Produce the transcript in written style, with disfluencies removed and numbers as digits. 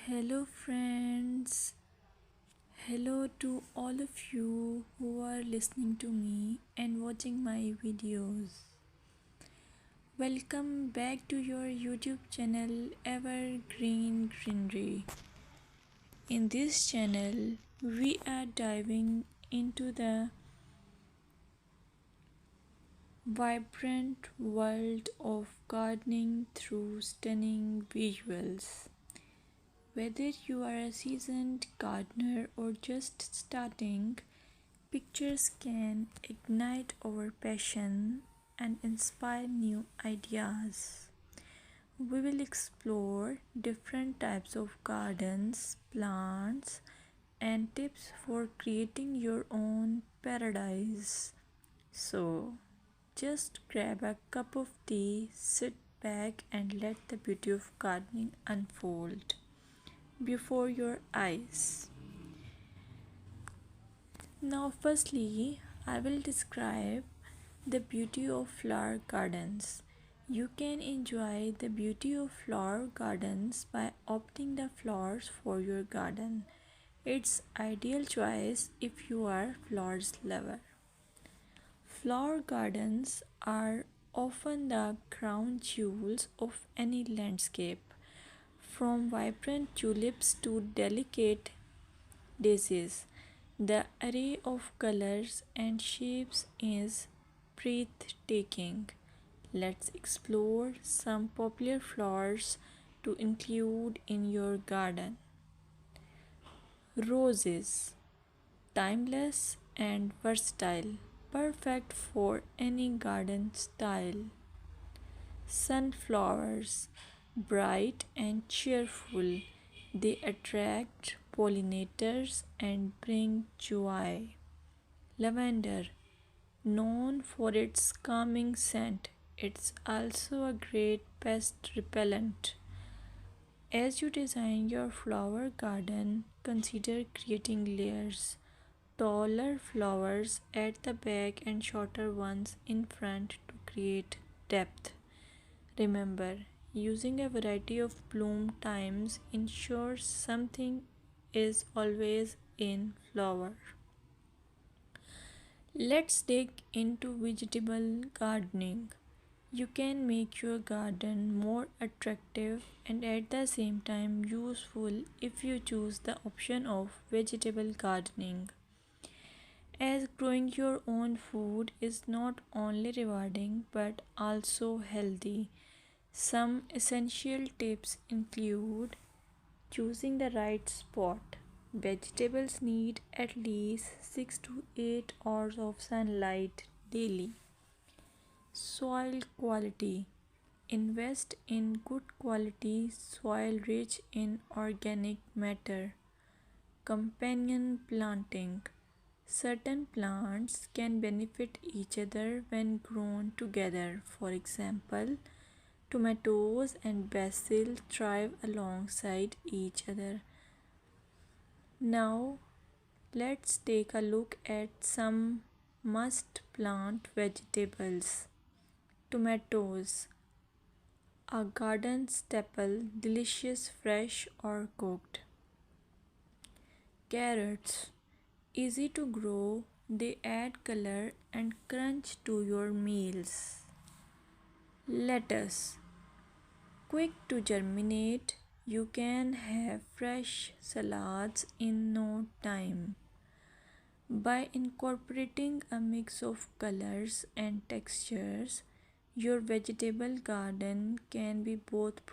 Hello, friends. Hello to all of you who are listening to me and watching my videos. Welcome back to your YouTube channel Evergreen Greenery. In this channel, we are diving into the vibrant world of gardening through stunning visuals. Whether you are a seasoned gardener or just starting, pictures can ignite our passion and inspire new ideas. We will explore different types of gardens, plants, and tips for creating your own paradise. So, just grab a cup of tea, sit back, and let the beauty of gardening unfold before your eyes. Now, firstly, I will describe the beauty of flower gardens. You can enjoy the beauty of flower gardens by opting the flowers for your garden. It's ideal choice if you are flowers lover. Flower gardens are often the crown jewels of any landscape, from vibrant tulips to delicate daisies. The array of colors and shapes is breathtaking. Let's explore some popular flowers to include in your garden. Roses, timeless and versatile, perfect for any garden style. Sunflowers, bright and cheerful, they attract pollinators and bring joy. Lavender, known for its calming scent, it's also a great pest repellent. As you design your flower garden, consider creating layers. Taller flowers at the back and shorter ones in front to create depth. Remember, using a variety of bloom times ensures something is always in flower. Let's dig into vegetable gardening. You can make your garden more attractive and at the same time useful if you choose the option of vegetable gardening. As growing your own food is not only rewarding but also healthy. Some essential tips include choosing the right spot. Vegetables need at least 6 to 8 hours of sunlight daily. Soil quality. Invest in good quality soil rich in organic matter. Companion planting. Certain plants can benefit each other when grown together. For example, tomatoes and basil thrive alongside each other. Now, let's take a look at some must plant vegetables. Tomatoes, a garden staple, delicious fresh or cooked. Carrots, easy to grow, they add color and crunch to your meals. Lettuce, quick to germinate, you can have fresh salads in no time. By incorporating a mix of colors and textures, your vegetable garden can be both